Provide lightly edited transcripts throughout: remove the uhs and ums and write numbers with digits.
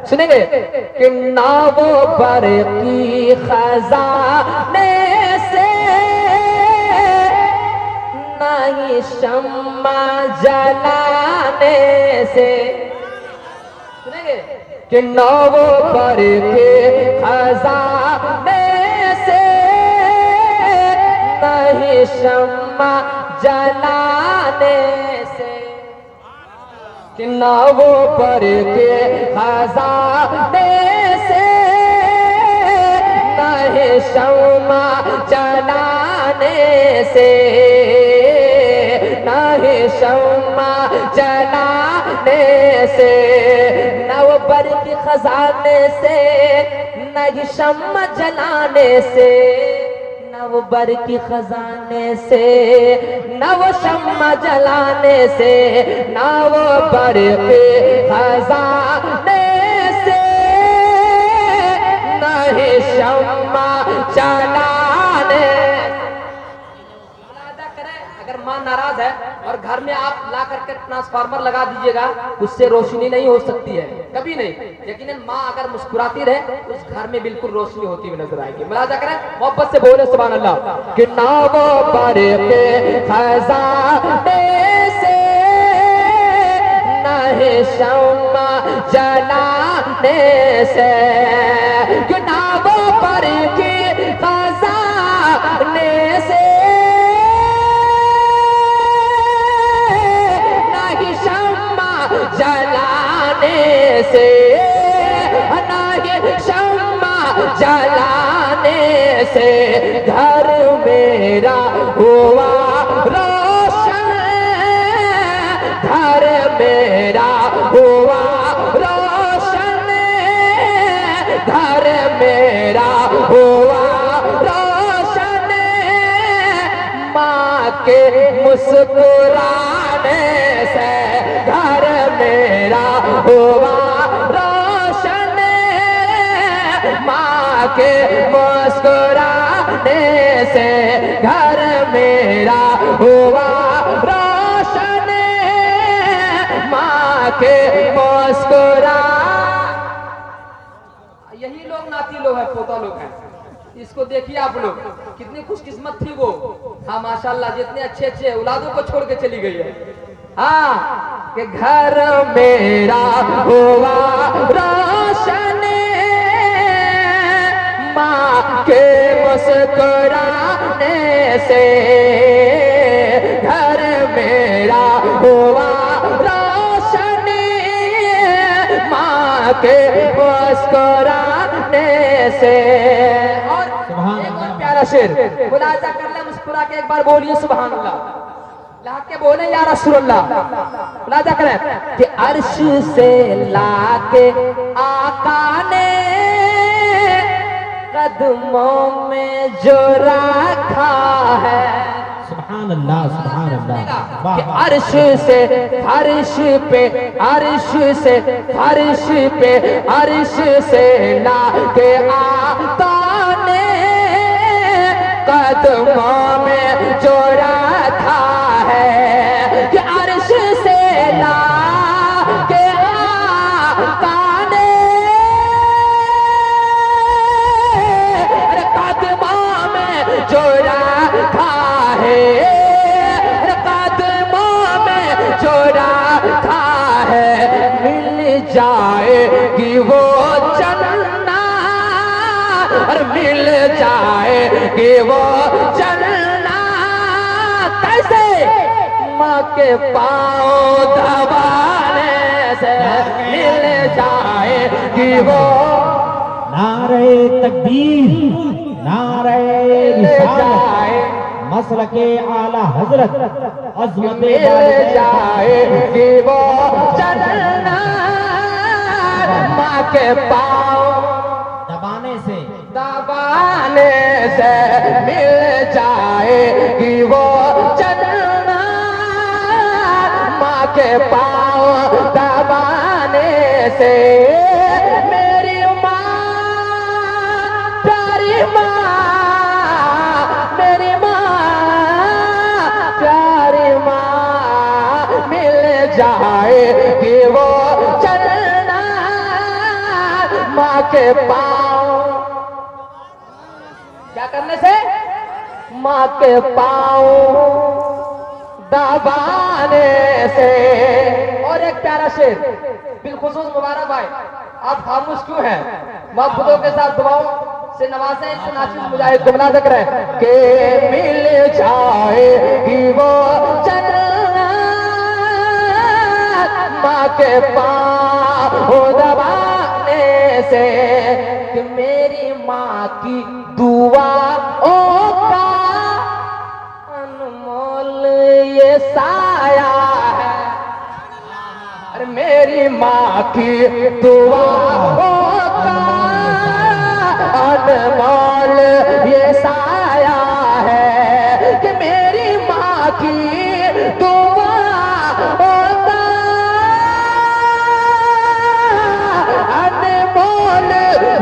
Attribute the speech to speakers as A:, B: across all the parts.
A: सुनेंगे कि नावो पर की खजाने से नहीं शम्मा जलाने से। सुनेंगे कि नावो पर के खजाने से नहीं शम्मा जलाने से। कि नावो पर के खजाने से नहीं शम्मा जलाने से, नहीं शम्मा जलाने से। नव पर के खजाने से नहीं शम्मा जलाने से, नव बर की खजाने से नव शम्मा जलाने से, नव बर के खजाने से नहीं शम्मा जलाने। अगर माँ नाराज है और घर में आप ला करके ट्रांसफार्मर लगा दीजिएगा, उससे रोशनी नहीं हो सकती है, कभी नहीं। यकीनन माँ अगर मुस्कुराती रहे उस घर में बिल्कुल रोशनी होती हुई नजर आएगी। मुलाजा करें, मोहब्बत से बोले सुभान अल्लाह। कि नावो पर के खजाने से नहीं शम्मा जलाने से। कि नावो पर के खजाने से जलाने से, नहीं शम्मा जलाने से। घर मेरा हुआ रोशन, घर मेरा हुआ रोशन, घर मेरा हुआ रोशन। माँ के मुस्कुराने से घर मेरा हुआ रोशन, माँ के मुस्कुराने से घर मेरा हुआ रोशन, माँ के मुस्कुरा। यही लोग नाती लोग है, पोता लोग हैं। इसको देखिए आप लोग, कितनी खुशकिस्मत थी वो। हाँ माशाल्लाह, जितने अच्छे अच्छे औलादों को छोड़ के चली गई है। हाँ कि घर मेरा हुआ रोशन, माँ के मुस्कुराने से। घर मेरा हुआ रोशन, माँ के मुस्कुराने से। और एक और प्यारा शेर मुलाजा कर ले, मुस्कुरा के एक बार बोलिए सुभान अल्लाह। लाके बोले या रसूलुल्लाह। मुलाजा करें कि अर्श से लाके आका ने कदमों में जो रखा है।
B: सुभान अल्लाह, सुभान अल्लाह।
A: कि अर्श से फर्श पे, अर्श से फर्श पे, अर्श से लाके आका ने कदमों में जो रखा है। कि अर्श से लाके आका ने कदमों में जो रखा है, कदमों में जो रखा है। मिल जाएगी वो जन्नत, और मिल जाएगी वो जन्नत। कैसे? माँ के पाँव दबाने से मिल जाएगी वो।
B: नारे तकबीर, नारे रिसालत, मसलके आला हजरत, अज़मत
A: मिल जाएगी वो जन्नत। माँ के पाँव
B: दबाने से,
A: दबाने से मिल जाएगी वो जन्नत। माँ के पाँव दबाने से। मेरी माँ प्यारी माँ, मेरी माँ प्यारी माँ, मिल जाएगी वो जन्नत। माँ के पाँव, क्या करने से? माँ के पाँव दबाने से। और एक प्यारा शेर बिलखुसूस मुबारक भाई, आप खामोश क्यों हैं? महफूजों के साथ दुआओं से नवाजे इनसे नाचिज मुजाहिद गुमला तक रहे के मिल जाएगी वो जन्नत माँ के पाँव दबाने से। कि मेरी माँ की दुआओं का अनमोल ये साया है। अरे मेरी माँ की दुआओं का अनमोल ये साया है। कि मेरी माँ की दुआओं का अनमोल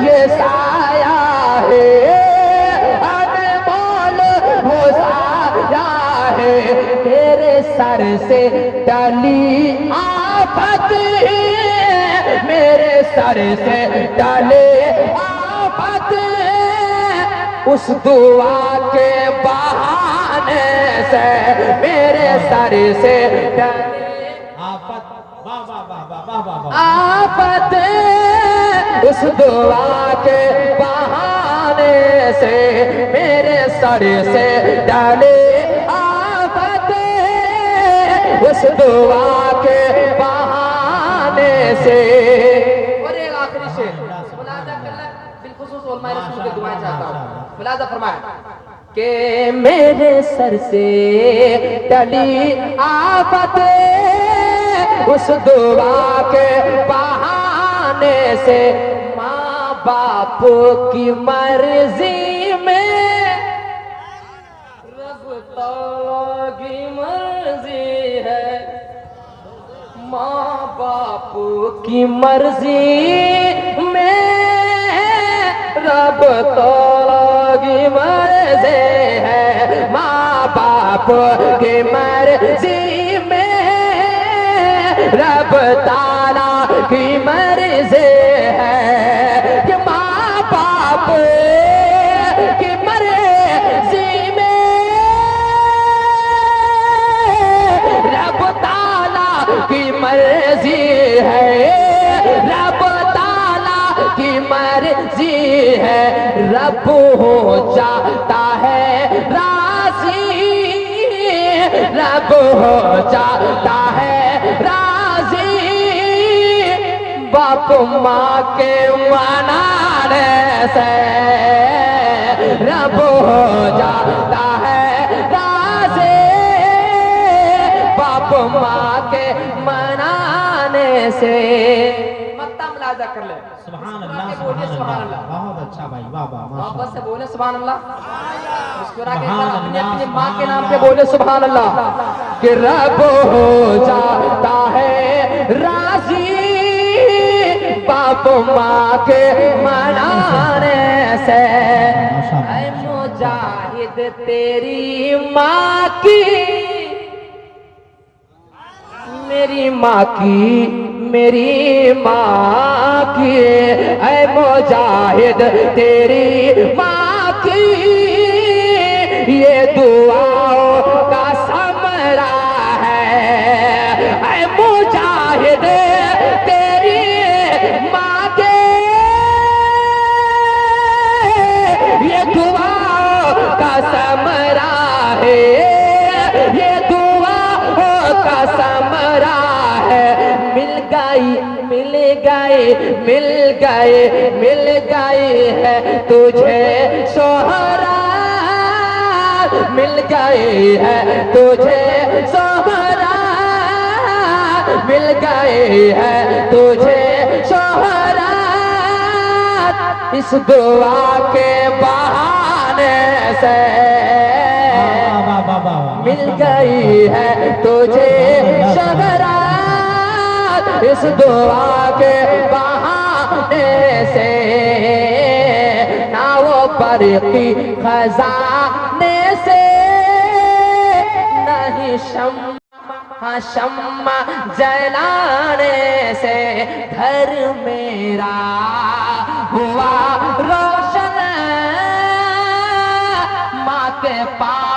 A: ये साया है। अनमोल वो साया है। तेरे सर से टली आफत, मेरे सर से टले आफत, उस दुआ के बहाने से। मेरे सर से टले
B: आफत, वाह वाह वाह वाह वाह वाह वाह।
A: आफत, उस दुआ के बहाने से। मेरे सर से टले आफत, उस दुआ के बहाने से। और एक आखिरी शेर मुलाजा कर ले, बिलखुसूस उलमाए रसूल की दुआएं चाहता हूं। मुलाजा फरमाए कि मेरे सर से टली आफत, उस दुआ के बहाने से। माँ बाप की मर्जी में, रब तौला की मर्जी है। माँ बाप की मर्जी में, रब तौला की मर्जी है। माँ बाप की मर्जी में, रब ताला की मर्जी है। कि माँ बाप की मर्जी में, रब ताला की मर्जी है। रब ताला की मर्जी है। रब हो जाता है राजी, रब हो जाता है राजी। बाप माँ के मनाने से। रब हो जाता है राजी, बाप माँ के मनाने से। मत्ता मुलाजा कर ले।
B: सुभान अल्लाह,
A: बोलिए
B: सुभान
A: सुभान
B: अल्लाह।
A: अल्लाह।
B: बहुत अच्छा भाई, वाह वाह
A: मोहब्बत
B: माशाअल्लाह।
A: से बोले सुभान अल्लाह। मुस्कुरा के
B: सुभान
A: अपनी
B: अल्लाह,
A: अपनी माँ के
B: सुभान
A: नाम पे
B: अल्लाह।
A: बोले सुभान अल्लाह। कि रब हो जाता है राजी, बाप माँ के मनाने से। ऐ मुजाहिद तेरी माँ की, मेरी माँ की, मेरी माँ की। ऐ मुजाहिद तेरी माँ की, ये दुआओं का समरा है। ऐ मुजाहिद तेरी माँ के, ये दुआओं का समरा है। ये दुआओं का समरा है। मिल गई मिल गई मिल गए मिल गई है तुझे शोहरात। मिल गई है तुझे शोहरात। मिल गई है तुझे शोहरात। इस दुआ के बहाने से।
B: वाह वाह वाह वाह।
A: मिल गई है तुझे शोहरात, इस दुआ के बहाने से। ना वो बरकी खजाने से, नहीं शम्मा जलाने से। घर मेरा
C: के पास